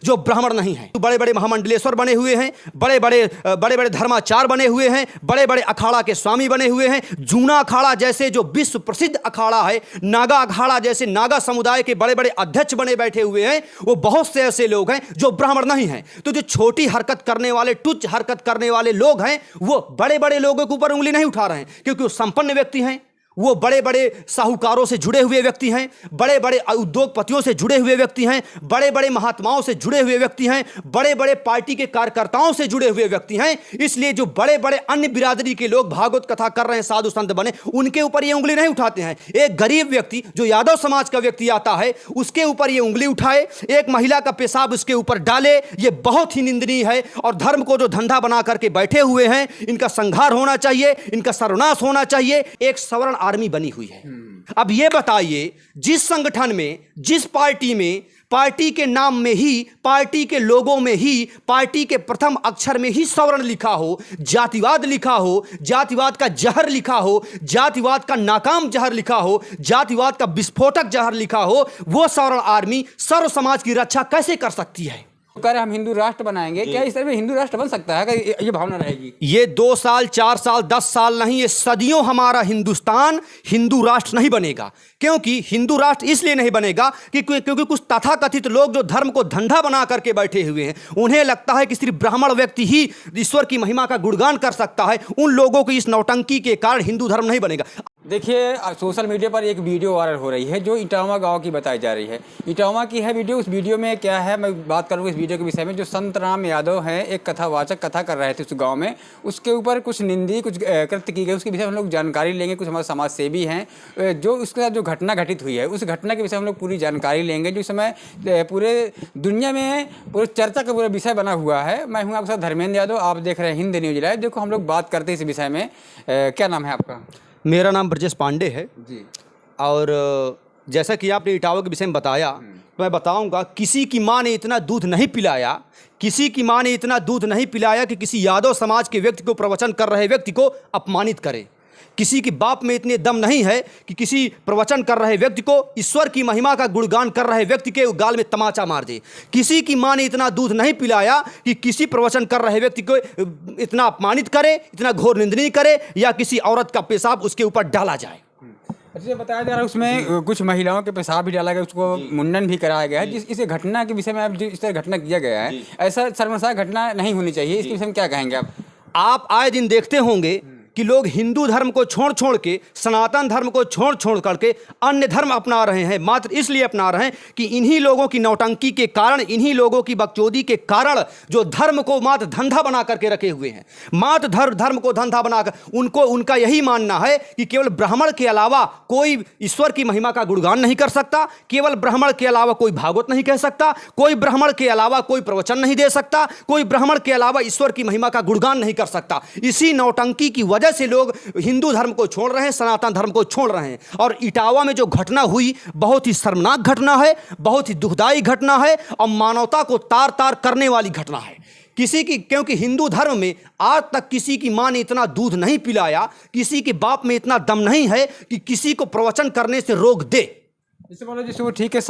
जो ब्राह्मण नहीं हैं। बड़े बड़े महामंडलेश्वर बने हुए हैं, बड़े बड़े धर्माचार्य बने हुए हैं, बड़े बड़े अखाड़ा के स्वामी बने हुए हैं। जूना अखाड़ा जैसे जो विश्व प्रसिद्ध अखाड़ा है, नागा अखाड़ा जैसे नागा समुदाय के बड़े बड़े अध्यक्ष बने बैठे हुए हैं, वो बहुत से ऐसे लोग हैं जो ब्राह्मण नहीं हैं। तो जो छोटी हरकत करने वाले, तुच्छ हरकत करने वाले लोग हैं, वो बड़े बड़े लोगों के ऊपर उंगली नहीं उठा रहे हैं, क्योंकि वो संपन्न व्यक्ति हैं, वो बड़े बड़े साहूकारों से जुड़े हुए व्यक्ति हैं, बड़े बड़े उद्योगपतियों से जुड़े हुए व्यक्ति हैं, बड़े बड़े महात्माओं से जुड़े हुए व्यक्ति हैं, बड़े बड़े पार्टी के कार्यकर्ताओं से जुड़े हुए व्यक्ति हैं। इसलिए जो बड़े बड़े अन्य बिरादरी के लोग भागवत कथा कर रहे हैं, साधु संत बने, उनके ऊपर ये उंगली नहीं उठाते हैं। एक गरीब व्यक्ति जो यादव समाज का व्यक्ति आता है, उसके ऊपर ये उंगली उठाए, एक महिला का पेशाब उसके ऊपर डाले, ये बहुत ही निंदनीय है। और धर्म को जो धंधा बना करके बैठे हुए हैं, इनका संहार होना चाहिए, इनका सर्वनाश होना चाहिए। एक सवर्ण आर्मी बनी हुई है। अब यह बताइए, जिस संगठन में, जिस पार्टी में, पार्टी के नाम में ही, पार्टी के लोगों में ही, पार्टी के प्रथम अक्षर में ही सवर्ण लिखा हो, जातिवाद लिखा हो, जातिवाद का जहर लिखा हो, जातिवाद का नाकाम जहर लिखा हो, जातिवाद का विस्फोटक जहर लिखा हो, वो सवर्ण आर्मी सर्व समाज की रक्षा कैसे कर सकती है? कर हम हिंदू राष्ट्र बनाएंगे, क्या इस तरह में हिंदू राष्ट्र बन सकता है? ये भावना रहेगी। ये 2 साल, 4 साल, 10 साल नहीं, ये सदियों हमारा हिंदुस्तान हिंदू राष्ट्र नहीं बनेगा। क्योंकि हिंदू राष्ट्र इसलिए नहीं बनेगा कि क्योंकि कुछ तथाकथित लोग जो धर्म को धंधा बना करके बैठे हुए हैं, उन्हें लगता है कि सिर्फ ब्राह्मण व्यक्ति ही ईश्वर की महिमा का गुणगान कर सकता है। उन लोगों की इस नौटंकी के कारण हिंदू धर्म नहीं बनेगा। देखिए, सोशल मीडिया पर एक वीडियो वायरल हो रही है जो इटावा गांव की बताई जा रही है। इटावा की है वीडियो। उस वीडियो में क्या है, मैं बात करूँगा इस वीडियो के विषय में। जो संत राम यादव हैं, एक कथावाचक कथा कर रहे थे उस गांव में, उसके ऊपर कुछ निंदी, कुछ कृत्य की गई, उसके विषय में हम लोग जानकारी लेंगे। कुछ हमारे समाज सेवी हैं जो उसके साथ जो घटना घटित हुई है, उस घटना के विषय में हम लोग पूरी जानकारी लेंगे, जो इस समय पूरे दुनिया में पूरे चर्चा का पूरा विषय बना हुआ है। मैं हूँ आपके साथ धर्मेंद्र यादव, आप देख रहे हैं हिंद न्यूज लाइव। देखो, हम लोग बात करते हैं इस विषय में। क्या नाम है आपका? मेरा नाम ब्रजेश पांडे है जी। और जैसा कि आपने इटावा के विषय में बताया, तो मैं बताऊंगा, किसी की माँ ने इतना दूध नहीं पिलाया, किसी की माँ ने इतना दूध नहीं पिलाया कि किसी यादव समाज के व्यक्ति को, प्रवचन कर रहे व्यक्ति को अपमानित करे। किसी के बाप में इतने दम नहीं है कि किसी प्रवचन कर रहे व्यक्ति को, ईश्वर की महिमा का गुणगान कर रहे व्यक्ति के गाल में तमाचा मार दे। किसी की माँ ने इतना दूध नहीं पिलाया कि किसी प्रवचन कर रहे व्यक्ति को इतना अपमानित करे, इतना घोर निंदनीय करे, या किसी औरत का पेशाब उसके ऊपर डाला जाए। अच्छा, बताया जा रहा है उसमें कुछ महिलाओं के पेशाब भी डाला गया, उसको मुंडन भी कराया गया है। इस घटना के विषय में आप, इस तरह घटना किया गया है, ऐसा शर्मसार घटना नहीं होनी चाहिए। इसके विषय में क्या कहेंगे आप? आप आए दिन देखते होंगे कि लोग हिंदू धर्म को छोड़ के, सनातन धर्म को छोड़ करके अन्य धर्म अपना रहे हैं। मात्र इसलिए अपना रहे हैं कि इन्हीं लोगों की नौटंकी के कारण, इन्हीं लोगों की बकचोदी के कारण, जो धर्म को मात्र धंधा बना करके रखे हुए हैं, मात्र धर्म को धंधा बनाकर, उनका यही मानना है कि केवल ब्राह्मण के अलावा कोई ईश्वर की महिमा का गुणगान नहीं कर सकता, केवल ब्राह्मण के अलावा कोई भागवत नहीं कह सकता, कोई ब्राह्मण के अलावा कोई प्रवचन नहीं दे सकता, कोई ब्राह्मण के अलावा ईश्वर की महिमा का गुणगान नहीं कर सकता। इसी नौटंकी की वजह से लोग हिंदू धर्म को छोड़ रहे हैं, सनातन धर्म को छोड़ रहे हैं। और इटावा में जो घटना हुई, बहुत ही शर्मनाक घटना है, बहुत ही दुखदाई घटना है, और मानवता को तार तार करने वाली घटना है। क्योंकि हिंदू धर्म में आज तक किसी की मां ने इतना दूध नहीं पिलाया, किसी के बाप में इतना दम नहीं है कि किसी को प्रवचन करने से रोक दे। जैसे बोलो, जैसे वो ठीक है,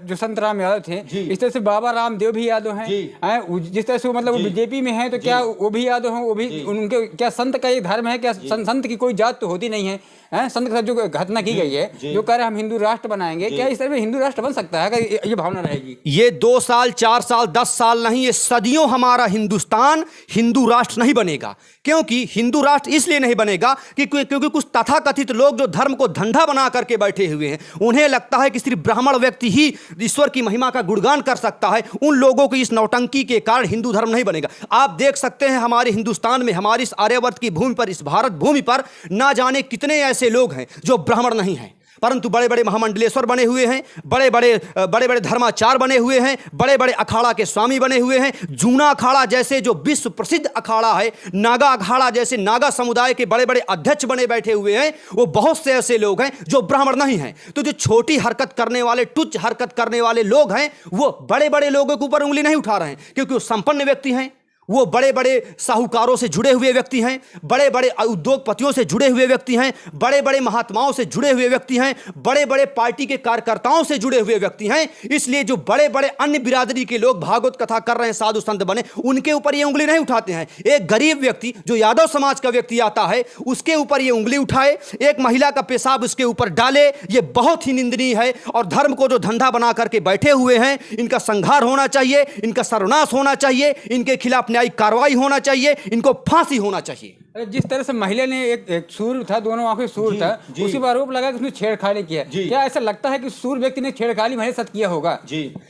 जो संत राम यादव थे, इस तरह से बाबा रामदेव भी यादव हैं। जिस तरह से वो, मतलब वो बीजेपी में हैं, तो क्या वो भी यादव हैं? वो भी, उनके क्या संत का ये धर्म है? क्या संत की कोई जात तो होती नहीं है? संत के साथ जो घटना की गई है, जो कह रहे हम हिंदू राष्ट्र बनाएंगे, क्या इस तरह में हिंदू राष्ट्र बन सकता है? ये भावना रहेगी। ये 2 साल, 4 साल, 10 साल नहीं, ये सदियों हमारा हिंदुस्तान हिंदू राष्ट्र नहीं बनेगा। क्योंकि हिंदू राष्ट्र इसलिए नहीं बनेगा कि क्योंकि कुछ तथाकथित लोग जो धर्म को धंधा बना करके बैठे हुए हैं, उन्हें लगता है कि सिर्फ ब्राह्मण व्यक्ति ही ईश्वर की महिमा का गुणगान कर सकता है। उन लोगों की इस नौटंकी के कारण हिंदू धर्म नहीं बनेगा। आप देख सकते हैं, हमारे हिंदुस्तान में, हमारी इस आर्यवर्त की भूमि पर, इस भारत भूमि पर ना जाने कितने ऐसे लोग हैं जो ब्राह्मण नहीं हैं, परंतु बड़े बड़े महामंडलेश्वर बने हुए हैं, बड़े बड़े धर्माचार्य बने हुए हैं, बड़े बड़े अखाड़ा के स्वामी बने हुए हैं। जूना अखाड़ा जैसे जो विश्व प्रसिद्ध अखाड़ा है, नागा अखाड़ा जैसे नागा समुदाय के बड़े बड़े अध्यक्ष बने बैठे हुए हैं, वो बहुत से ऐसे लोग हैं जो ब्राह्मण नहीं हैं। तो जो छोटी हरकत करने वाले, तुच्छ हरकत करने वाले लोग हैं, वो बड़े बड़े लोगों के ऊपर उंगली नहीं उठा रहे हैं, क्योंकि वो संपन्न व्यक्ति हैं, वो बड़े बड़े साहूकारों से जुड़े हुए व्यक्ति हैं, बड़े बड़े उद्योगपतियों से जुड़े हुए व्यक्ति हैं, बड़े बड़े महात्माओं से जुड़े हुए व्यक्ति हैं, बड़े बड़े पार्टी के कार्यकर्ताओं से जुड़े हुए व्यक्ति हैं। इसलिए जो बड़े बड़े अन्य बिरादरी के लोग भागवत कथा कर रहे हैं, साधु संत बने, उनके ऊपर ये उंगली नहीं उठाते हैं। एक गरीब व्यक्ति जो यादव समाज का व्यक्ति आता है, उसके ऊपर ये उंगली उठाए, एक महिला का पेशाब उसके ऊपर डाले, ये बहुत ही निंदनीय है। और धर्म को जो धंधा बना करके बैठे हुए हैं, इनका संहार होना चाहिए, इनका सर्वनाश होना चाहिए, इनके खिलाफ न्यायिक कार्रवाई होना चाहिए, इनको फांसी होना चाहिए। जिस तरह से महिला ने एक सूर था, दोनों आंखें सूर था, उसी पर आरोप लगा कि उसने छेड़खानी किया। क्या ऐसा लगता है कि सूर व्यक्ति ने छेड़खानी महिला साथ किया होगा?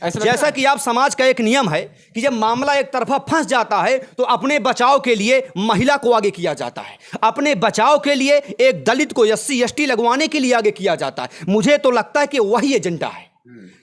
ऐसा जैसा कि आप समाज का एक नियम है कि जब मामला एक तरफा फंस जाता है तो अपने बचाव के लिए महिला को आगे किया जाता है, अपने बचाव के लिए एक दलित को SC ST लगवाने के लिए आगे किया जाता है। मुझे तो लगता है कि वही एजेंडा है,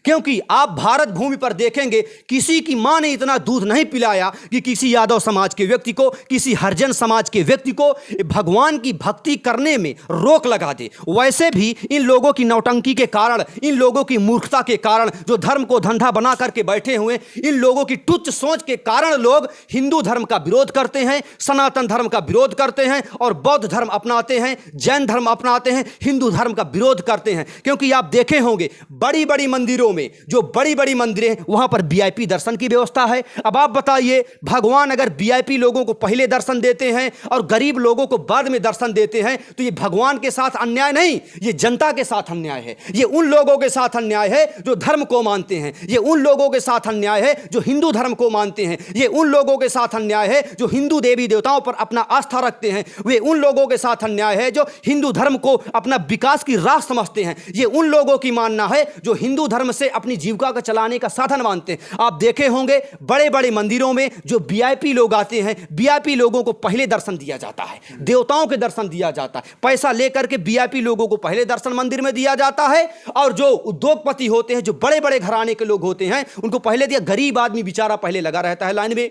क्योंकि आप भारत भूमि पर देखेंगे किसी की मां ने इतना दूध नहीं पिलाया कि किसी यादव समाज के व्यक्ति को, किसी हरिजन समाज के व्यक्ति को भगवान की भक्ति करने में रोक लगा दे। वैसे भी इन लोगों की नौटंकी के कारण, इन लोगों की मूर्खता के कारण, जो धर्म को धंधा बना करके बैठे हुए, इन लोगों की तुच्छ सोच के कारण लोग हिंदू धर्म का विरोध करते हैं, सनातन धर्म का विरोध करते हैं और बौद्ध धर्म अपनाते हैं, जैन धर्म अपनाते हैं, हिंदू धर्म का विरोध करते हैं। क्योंकि आप देखे होंगे बड़ी बड़ी मंदिरों में, जो बड़ी बड़ी मंदिरें हैं, वहां पर VIP दर्शन की व्यवस्था है। अब आप बताइए, भगवान अगर VIP लोगों को पहले दर्शन देते हैं और गरीब लोगों को बाद में दर्शन देते हैं, तो ये भगवान के साथ अन्याय नहीं, ये जनता के साथ अन्याय है। ये उन लोगों के साथ अन्याय है जो धर्म को मानते हैं, ये उन लोगों के साथ अन्याय है जो हिंदू धर्म को मानते हैं, ये उन लोगों के साथ अन्याय है जो हिंदू देवी देवताओं पर अपना आस्था रखते हैं, वे उन लोगों के साथ अन्याय है जो हिंदू धर्म को अपना विकास की राह समझते हैं। ये उन लोगों की मानना है जो हिंदू धर्म से अपनी जीविका का चलाने का साधन मानते हैं। आप देखे होंगे बड़े बड़े मंदिरों में जो VIP लोग आते हैं, VIP लोगों को पहले दर्शन दिया जाता है, देवताओं के दर्शन दिया जाता है, पैसा लेकर के VIP लोगों को पहले दर्शन मंदिर में दिया जाता है। और जो उद्योगपति होते हैं, जो बड़े बड़े घराने के लोग होते हैं, उनको पहले दिया। गरीब आदमी बेचारा पहले लगा रहता है लाइन में।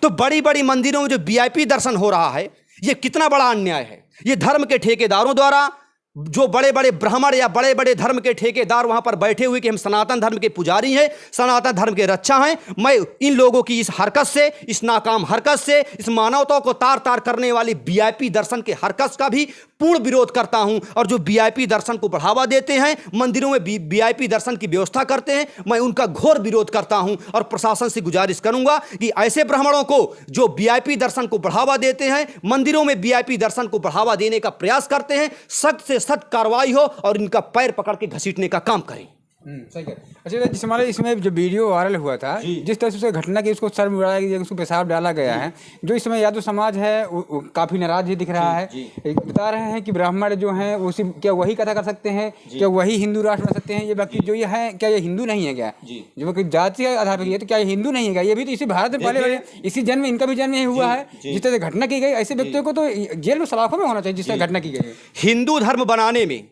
तो बड़ी बड़ी मंदिरों में जो VIP दर्शन हो रहा है, यह कितना बड़ा अन्याय है। यह धर्म के ठेकेदारों द्वारा, जो बड़े बड़े ब्राह्मण या बड़े बड़े धर्म के ठेकेदार वहां पर बैठे हुए कि हम सनातन धर्म के पुजारी हैं, सनातन धर्म के रक्षा हैं, मैं इन लोगों की इस हरकत से, इस नाकाम हरकत से, इस मानवता को तार तार करने वाली VIP दर्शन के हरकत का भी पूर्ण विरोध करता हूं। और जो VIP दर्शन को बढ़ावा देते हैं, मंदिरों में VIP दर्शन की व्यवस्था करते हैं, मैं उनका घोर विरोध करता हूं। और प्रशासन से गुजारिश करूंगा कि ऐसे ब्राह्मणों को जो VIP दर्शन को बढ़ावा देते हैं, मंदिरों में VIP दर्शन को बढ़ावा देने का प्रयास करते हैं, सख्त से सख्त कार्रवाई हो और इनका पैर पकड़ के घसीटने का काम करें। सही है। अच्छा, जिस हमारे इसमें जो वीडियो वायरल हुआ था, जिस तरह से घटना की उसको सर में उड़ाया गया, उसको पेशाब डाला गया है, जो इस समय यादव समाज है वो काफ़ी नाराज ही दिख रहा है। बता रहे हैं कि ब्राह्मण जो हैं उसी, क्या वही कथा कर सकते हैं, क्या वही हिंदू राष्ट्र बन सकते हैं? ये बाकी जो ये है, क्या ये हिंदू नहीं है? क्या जो जाति के आधार पर, तो क्या ये हिंदू नहीं है? क्या ये भी तो इसी भारत में पहले इसी जन्म में, इनका भी जन्म यही हुआ है। जिस तरह से घटना की गई, ऐसे व्यक्तियों को तो जेल में सलाखों में होना चाहिए जिस तरह घटना की गई है। हिंदू धर्म बनाने में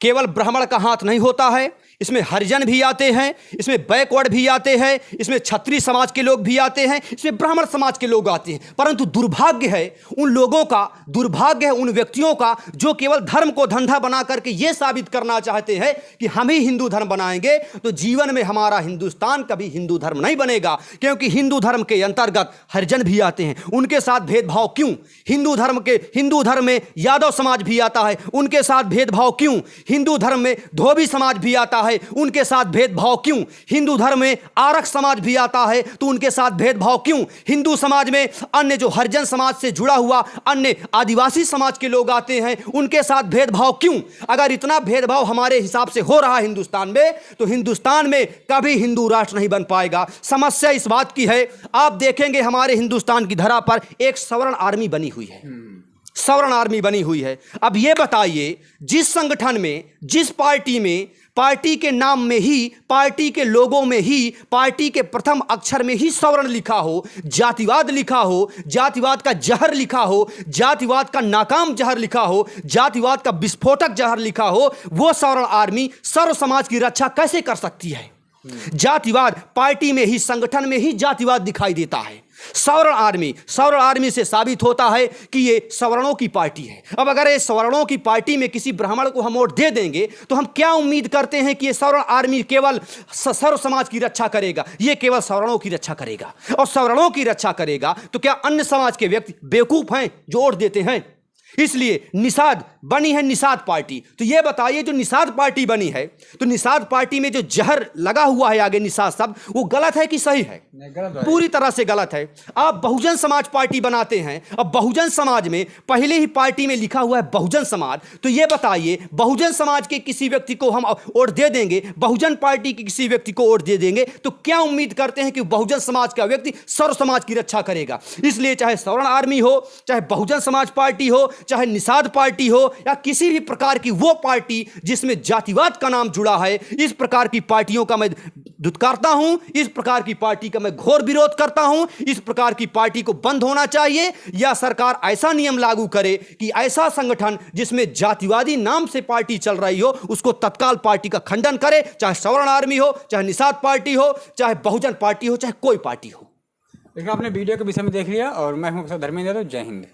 केवल ब्राह्मण का हाथ नहीं होता है, इसमें हरिजन भी आते हैं, इसमें बैकवर्ड भी आते हैं, इसमें क्षत्रिय समाज के लोग भी आते हैं, इसमें ब्राह्मण समाज के लोग आते हैं। परंतु दुर्भाग्य है उन लोगों का, दुर्भाग्य है उन व्यक्तियों का जो केवल धर्म को धंधा बना करके ये साबित करना चाहते हैं कि हम ही हिंदू धर्म बनाएंगे तो जीवन में हमारा हिंदुस्तान कभी हिंदू धर्म नहीं बनेगा। क्योंकि हिंदू धर्म के अंतर्गत हरिजन भी आते हैं, उनके साथ भेदभाव क्यों? हिंदू धर्म में यादव समाज भी आता है, उनके साथ भेदभाव क्यों? हिंदू धर्म में धोबी समाज भी आता है, उनके साथ भेदभाव क्यों? हिंदू धर्म में आरक समाज भी आता है, तो उनके साथ भेदभाव क्यों? हिंदू समाज में अन्य जो हरिजन समाज से जुड़ा हुआ अन्य आदिवासी समाज के लोग आते हैं, उनके साथ भेदभाव क्यों? अगर इतना भेदभाव हमारे हिसाब से हो रहा है हिंदुस्तान में, तो हिंदुस्तान में कभी हिंदू राष्ट्र नहीं बन पाएगा। समस्या इस बात की है, आप देखेंगे हमारे हिंदुस्तान की धरा पर एक सवर्ण आर्मी बनी हुई है, सवर्ण आर्मी बनी हुई है। अब यह बताइए, जिस संगठन में, जिस पार्टी में, पार्टी के नाम में ही, पार्टी के लोगों में ही, पार्टी के प्रथम अक्षर में ही सवर्ण लिखा हो, जातिवाद लिखा हो, जातिवाद का जहर लिखा हो, जातिवाद का नाकाम जहर लिखा हो, जातिवाद का विस्फोटक जहर लिखा हो, वो सवर्ण आर्मी सर्व समाज की रक्षा कैसे कर सकती है? जातिवाद पार्टी में ही, संगठन में ही जातिवाद दिखाई देता है। सवर्ण आर्मी से साबित होता है कि ये सवर्णों की पार्टी है। अब अगर ये सवर्णों की पार्टी में किसी ब्राह्मण को हम वोट दे देंगे तो हम क्या उम्मीद करते हैं कि ये सवर्ण आर्मी केवल सर्व समाज की रक्षा करेगा? ये केवल सवर्णों की रक्षा करेगा। और सवर्णों की रक्षा करेगा तो क्या अन्य समाज के व्यक्ति बेवकूफ हैं जो वोट देते हैं? इसलिए निषाद बनी है निषाद पार्टी। तो ये बताइए, जो निषाद पार्टी बनी है तो निषाद पार्टी में जो जहर लगा हुआ है आगे निषाद शब्द, वो गलत है कि सही है? गलत है। पूरी तरह से गलत है। आप बहुजन समाज पार्टी बनाते हैं। अब बहुजन समाज में पहले ही पार्टी में लिखा हुआ है बहुजन समाज। तो ये बताइए, बहुजन समाज के किसी व्यक्ति को हम वोट दे देंगे, बहुजन पार्टी के किसी व्यक्ति को वोट दे देंगे, तो क्या उम्मीद करते हैं कि बहुजन समाज का व्यक्ति सर्व समाज की रक्षा करेगा? इसलिए चाहे सवर्ण आर्मी हो, चाहे बहुजन समाज पार्टी हो, चाहे निषाद पार्टी हो, या किसी भी प्रकार की वो पार्टी जिसमें जातिवाद का नाम जुड़ा है, इस प्रकार की पार्टियों का मैं धुतकारता हूं। इस प्रकार की पार्टी का मैं घोर विरोध करता हूं। इस प्रकार की पार्टी को बंद होना चाहिए, या सरकार ऐसा नियम लागू करे कि ऐसा संगठन जिसमें जातिवादी नाम से पार्टी चल रही हो उसको तत्काल पार्टी का खंडन करे, चाहे सवर्ण आर्मी हो, चाहे निषाद पार्टी हो, चाहे बहुजन पार्टी हो, चाहे कोई पार्टी हो। लेकिन आपने वीडियो के विषय में देख लिया और मैं हूं धर्मेंद्र यादव। जय हिंद।